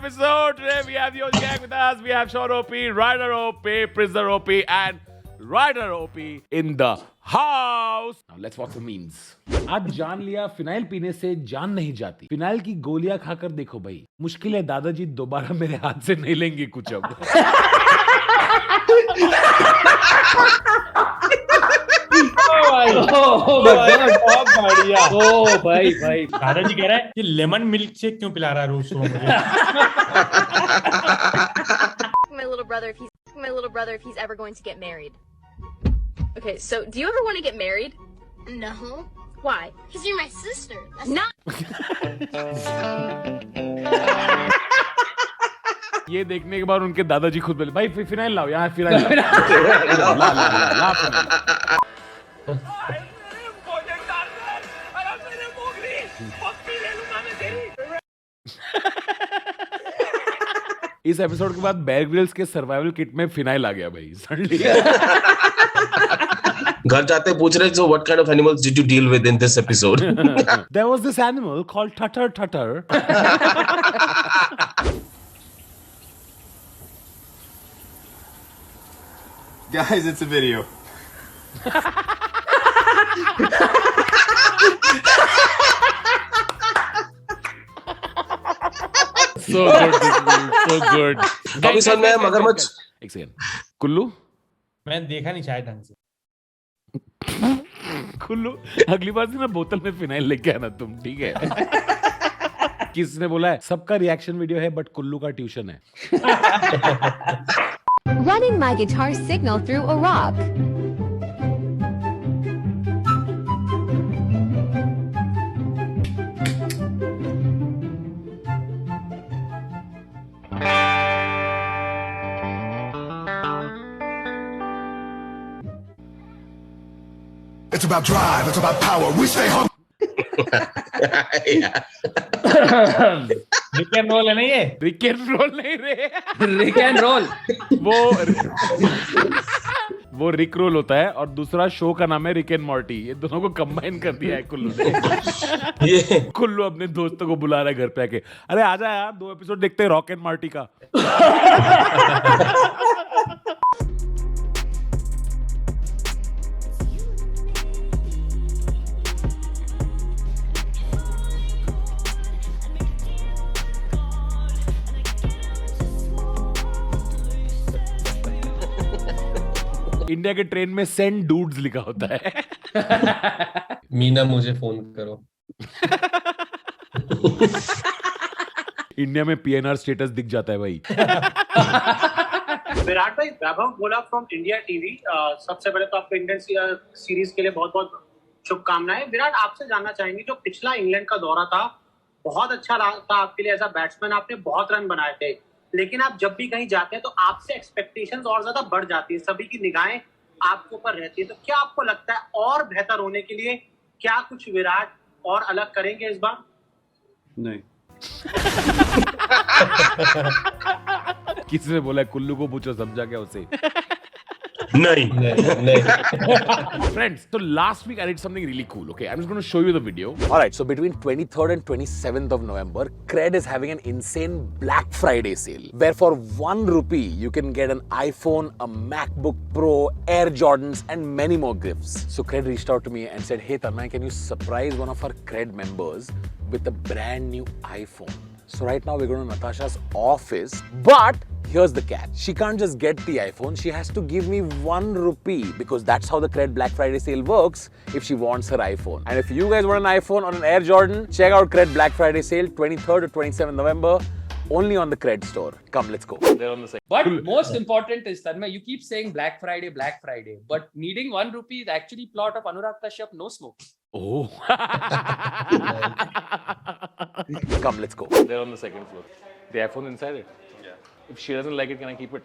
episode. Today we have the gang with us. We have Sean OP, Ryder OP, Prisoner OP, and Ryder OP in the house. Now let's watch some memes. आज जान लिया phenyl पीने से जान नहीं जाती. Phenyl की गोलियां खाकर देखो भाई. मुश्किल है दादाजी दोबारा मेरे हाथ से नहीं लेंगे कुछ अब. बहुत बढ़िया. ओ भाई भाई दादाजी कह रहा है कि लेमन मिल्क शेक क्यों पिला रहा है रोज सुबह मुझे. my little brother if he's ever going to get married. Okay, so do you ever want to get married? No, Why? because you're my sister. That's Not ये देखने के बाद उनके दादाजी खुद बोले भाई फिनाइल लाओ यहाँ फिनाइल लाओ. ला फिनाइल. इस एपिसोड के बाद बेयर ग्रिल्स के सर्वाइवल किट में फिनाइल आ गया भाई सडनली. घर जाते पूछ रहे so what kind of animals did you deal with in this episode? There was this animal called Tutter. Guys, it's a video. So good, this movie, so good. अभी समझ में आया मगरमच्छ. एक सेकंड. कुल्लू मैंने देखा नहीं शायद ढंग से. कुल्लू अगली बार से ना बोतल में फिनाइल लेके आना तुम, ठीक है? किसने बोला है सबका रिएक्शन वीडियो है बट कुल्लू का ट्यूशन है. Running my guitar signal through a rock. It's about drive. It's about power. We stay hungry. Yeah. Rick and roll है ना ये. रिक एंड रोल नहीं रे. Rick and roll. वो रिक रोल होता है और दूसरा शो का नाम है रिक एंड मॉर्टी. ये दोनों को कंबाइन कर दिया है कुल्लू ने. ये कुल्लू अपने दोस्तों को बुला रहा है घर पे आके. अरे आजा यार 2 एपिसोड देखते हैं रॉक एंड मॉर्टी का. इंडिया के ट्रेन में सेंड डूड्स लिखा होता है. मीना मुझे फोन करो. इंडिया में पीएनआर स्टेटस दिख जाता है भाई. विराट भाई, वैभव बोला फ्रॉम इंडिया टीवी. सबसे पहले तो आपको इंडियन सीरीज के लिए बहुत बहुत शुभकामनाएं. विराट, आपसे जानना चाहेंगे जो पिछला इंग्लैंड का दौरा था बहुत अच्छा रहा था आपके लिए. एज अ बैट्समैन आपने बहुत रन बनाए थे, लेकिन आप जब भी कहीं जाते हैं तो आपसे एक्सपेक्टेशंस और ज्यादा बढ़ जाती है. सभी की निगाहें आपके ऊपर रहती है. तो क्या आपको लगता है और बेहतर होने के लिए क्या कुछ विराट और अलग करेंगे इस बार? नहीं. किसने बोला है? कुल्लू को पूछो, समझा क्या उसे? नहीं. Friends, so last week I did something really cool, okay? I'm just going to show you the video. Alright, so between 23rd and 27th of November, Cred is having an insane Black Friday sale, where for 1 rupee, you can get an iPhone, a MacBook Pro, Air Jordans, and many more gifts. So Cred reached out to me and said, hey Tanmay, can you surprise one of our Cred members with a brand new iPhone? So right now we're going to Natasha's office, but here's the catch. She can't just get the iPhone. She has to give me 1 rupee because that's how the Cred Black Friday sale works if she wants her iPhone. And if you guys want an iPhone or an Air Jordan, check out Cred Black Friday sale 23rd to 27th November only on the Cred store. Come, let's go. They're on the same. But most important is, Tanmay, you keep saying Black Friday, but needing 1 rupee is actually plot of Anurag Kashyap, no smoke. Oh. Come, let's go. They're on the 2nd floor. The iPhone's inside it? Yeah. If she doesn't like it, can I keep it?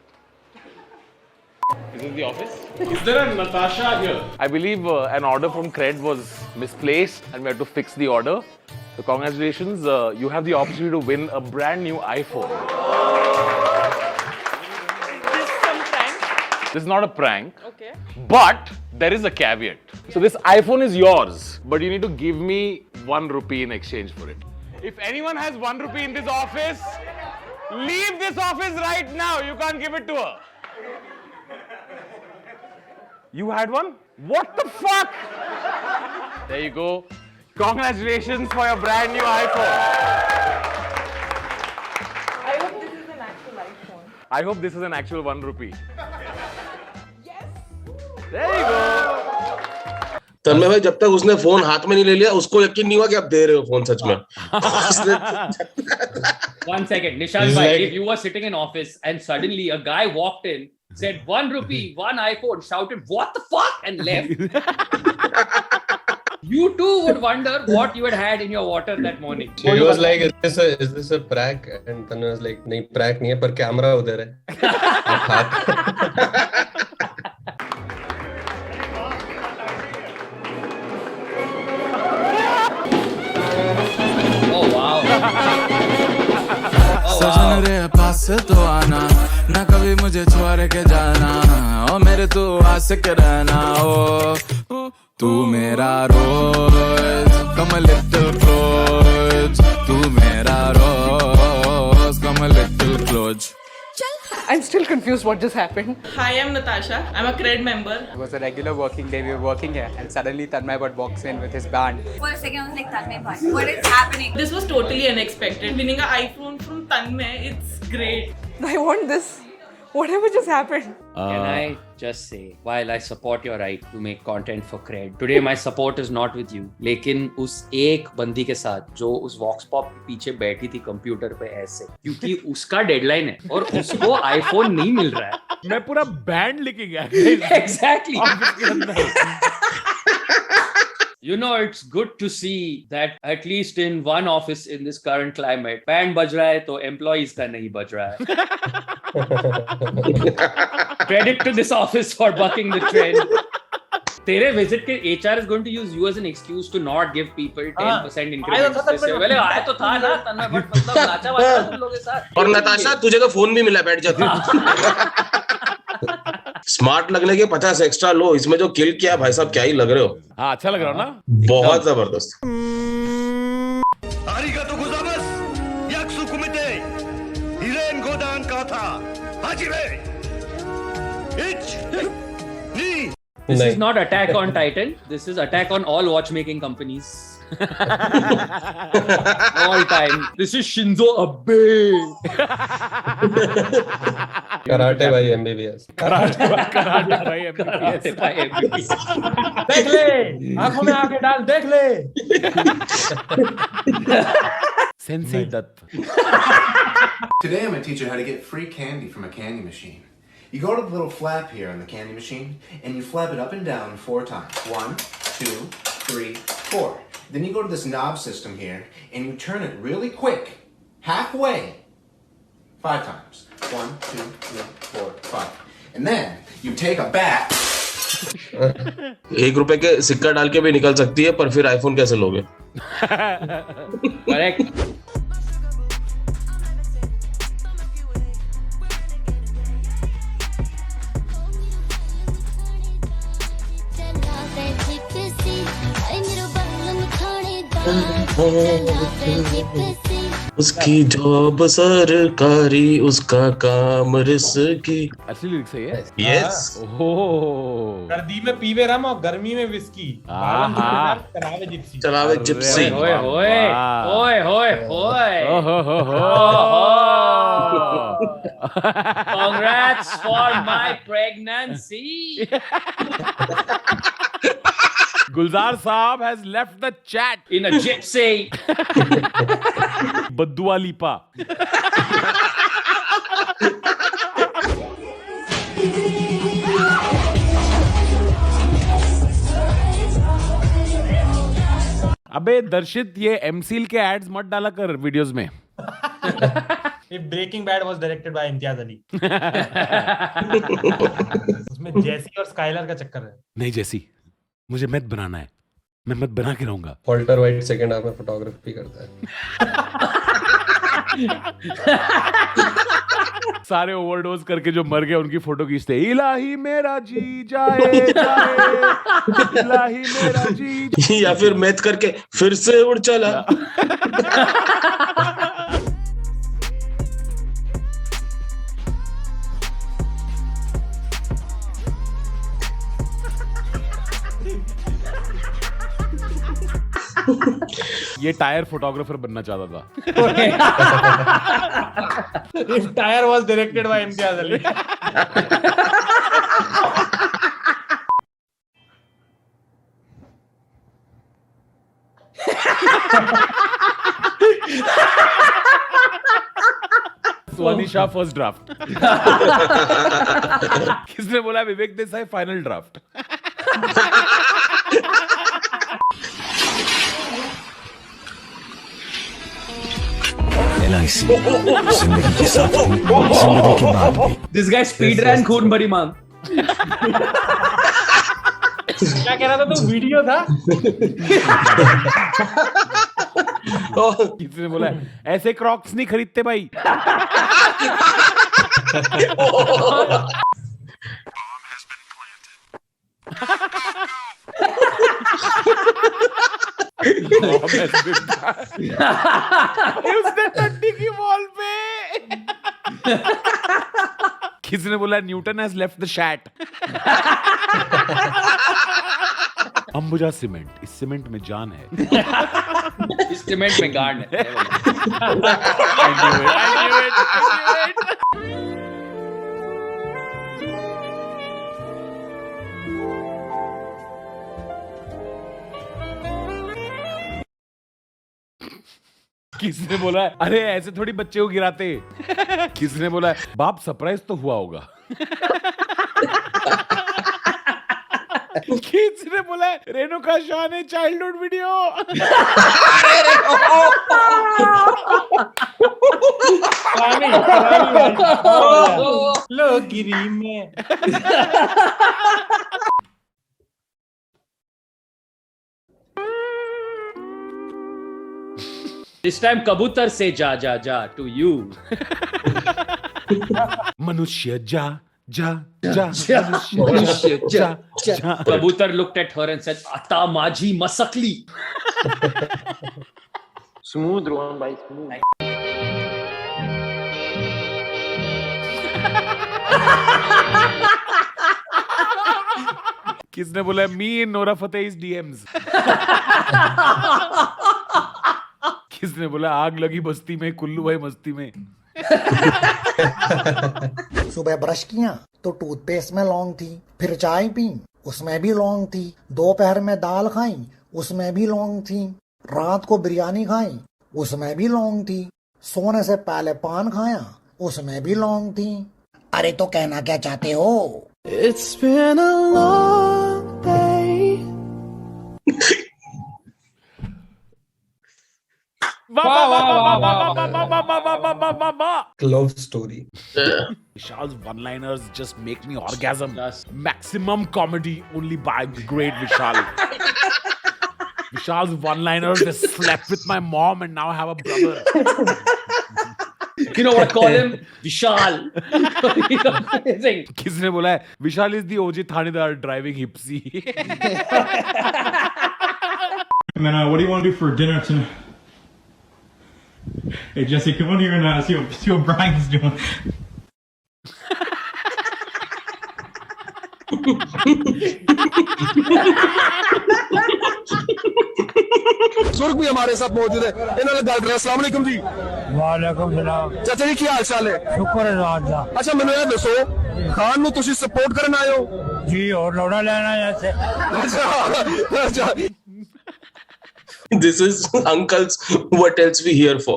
Is this the office? Is there a Natasha here? I believe an order from Cred was misplaced and we had to fix the order. So congratulations, you have the opportunity to win a brand new iPhone. This is not a prank. okay. But there is a caveat. So this iPhone is yours, but you need to give me 1 rupee in exchange for it. If anyone has 1 rupee in this office, Leave this office right now. You can't give it to her. You had one? What the fuck? There you go. Congratulations for your brand new iPhone. I hope this is an actual iPhone. I hope this is an actual 1 rupee. Yes. There you go. तन्मय भाई, जब तक उसने phone हाथ में नहीं ले लिया उसको यकीन नहीं हुआ कि आप दे रहे हो फोन सच में. 1 second, Nishant bhai, if you were sitting in office and suddenly a guy walked in, said 1 rupee, 1 iPhone, shouted "What the fuck" and left, you too would wonder what you had in your water that morning. He was like, "Is this a prank?" And Tanmay was like, "नहीं prank नहीं है, पर camera उधर है." Oh wow. सजन रे पास तो आना, ना कभी मुझे छोड़ के जाना, ओ मेरे तू आशिक रहना, ओ तू मेरा रोज, come a little close, तू मेरा रोज, come a little close. I'm still confused what just happened. Hi, I'm Natasha. I'm a CRED member. It was a regular working day. We were working here, and suddenly Tanmay Bhatt walks in with his band. For a second, I was like, Tanmay Bhatt, what is happening? This was totally unexpected. Winning an iPhone from Tanmay, it's great. I want this. Whatever just happened. Can I just say, while I support your right to make content for cred, today my support is not with you. लेकिन उस एक बंदी के साथ जो उस वॉक्स pop के पीछे बैठी थी कंप्यूटर पे ऐसे, क्योंकि उसका डेडलाइन है और उसको आईफोन नहीं मिल रहा है. मैं पूरा बैंड लेके गया. Exactly. You know, it's good to see that at least in one office in this current climate, band बज रहा है तो employees का नहीं बज रहा है. Credit to this office for bucking the trend. तेरे visit के HR is going to use you as an excuse to not give people 10% increments. पहले आया तो था ना तन्मय भट्ट, मतलब नाचा वाचा तुम लोगों के साथ. और नताशा, तुझे तो फोन भी मिला, बैठ जा. स्मार्ट लगने के 50 एक्स्ट्रा लो, इसमें जो किल किया भाई साहब, क्या ही लग रहे हो. हाँ, अच्छा लग रहा हो ना. बहुत जबरदस्त. 아리가또 고자마스. 약속구미테. 이렌 고단 가타. 하지메. This is not Attack on Titan. This is attack on all watchmaking companies. All time. This is Shinzo Abe. Karate by MBBS. Karate by MBBS. देख ले, आंखों में आके डाल, देख ले. Sensei Dutt. Today I'm going to teach you how to get free candy from a candy machine. You go to the little flap here on the candy machine and you flap it up and down 4 times. 1, 2, 3, 4. Then you go to this knob system here and you turn it really quick, halfway, 5 times. 1, 2, 3, 4, 5. And then you take a bat. 1 रुपए के सिक्का डाल के भी निकल सकती है, पर फिर आईफोन कैसे लोगे? Correct. उसकी जॉब सरकारी, उसका काम रिस्की. असली लिरिक्स है ये. यस. ओह. सर्दी में पीवे रम और गर्मी में विस्की. चलावे जिप्सी. चलावे Gypsy. Hoy, hoy, hoy, hoy, hoy. Congrats for my pregnancy. Gulzar Saab has left the chat In a gypsy. Baddua Lipa. अबे दर्शित, ये एमसील के एड्स मत डाला कर वीडियोस में. If Breaking Bad was directed by Imtiaz Ali. उसमें जेसी और स्काइलर का चक्कर है. नहीं जेसी, मुझे मैथ बनाना है, मैं मैथ बना के रहूंगा. वॉल्टर वाइट सेकंड हाफ में फोटोग्राफी करता है. सारे ओवरडोज करके जो मर गए उनकी फोटो खींचते. इलाही मेरा जी जाए जाए, इलाही मेरा जी. या फिर मैथ करके फिर से उड़ चला. ये टायर फोटोग्राफर बनना चाहता था। If Tire was directed by Imtiaz Ali. Swani Shah first draft. किसने बोला विवेक देसाई फाइनल ड्राफ्ट? LIC जिंदगी के साथ भी, जिंदगी के बाद भी। This guy speed ran खून भरी मांग। क्या कह रहा था तू? वीडियो था? किसने बोला ऐसे क्रॉक्स नहीं खरीदते भाई? उसने टट्टी की वॉल पे। किसने बोला Newton has left the शैट? Ambuja cement, इस सीमेंट में जान है। इस सीमेंट में गांड है। किसने बोला अरे ऐसे थोड़ी बच्चे को गिराते? किसने बोला बाप सरप्राइज तो हुआ होगा? किसने बोला रेणुका शाह ने चाइल्डहुड वीडियो? लो गिरी में। This time कबूतर से जा जा जा to you. मनुष्य जा जा जा मनुष्य जा जा। कबूतर looked at her and said, "आता माझी Masakali." Smooth, Rohan bhai, smooth. किसने बोला मी इन नोरा फतेही's DMs? किसने बोला आग लगी बस्ती में कुल्लू भाई मस्ती में? सुबह ब्रश किया तो टूथपेस्ट में लौंग थी, फिर चाय पी उसमें भी लौंग थी, दोपहर में दाल खाई उसमें भी लौंग थी, रात को बिरयानी खाई उसमें भी लौंग थी, सोने से पहले पान खाया उसमें भी लौंग थी। अरे तो कहना क्या चाहते हो? It's been a long day. Love story. Vishal's one-liners just make me orgasm. Maximum comedy only by the great Vishal. Vishal's one-liners, they slept with my mom and now I have a brother. You know what? Call him Vishal. Amazing. किसने बोला है Vishal is the OJ थानेदार driving hipsy? Man, what do you want to do for dinner tonight? Hey Jesse, come on here and see what Brian's doing. सुर्ख भी हमारे साथ मौजूद है। इन्होंने गल कर अस्सलाम वालेकुम जी। वालेकुम सलाम। चाचा जी की हाल चाल है? शुक्र है अल्लाह। अच्छा मैंने ये दसो खान नु तुसी सपोर्ट करन आए हो? जी और लोड़ा लेना जैसे। अच्छा This is uncle's what else we here for.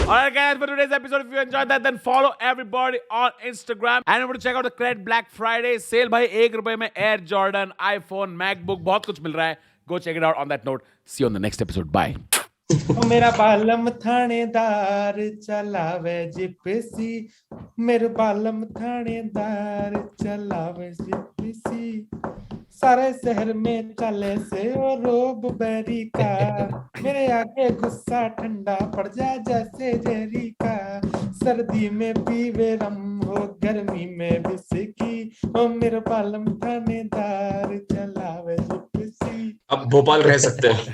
Alright guys, for today's episode, if you enjoyed that, then follow everybody on Instagram. And remember to check out the Cred Black Friday sale. भाई ₹1 में Air Jordan, iPhone, MacBook, बहुत कुछ मिल रहा है. Go check it out. On that note, see you on the next episode. Bye. मेरा बालम थानेदार चलावे जिपसी, मेरे बालम थानेदार चलावे जिपसी, सारे शहर में चले से वो रोब बेरी का, मेरे आगे गुस्सा ठंडा पड़ जाए जैसे जेरी का, सर्दी में पीवे रम हो गर्मी में बिस्की, ओ मेरे बालम थानेदार चलावे जिपसी। अब भोपाल रह सकते हैं।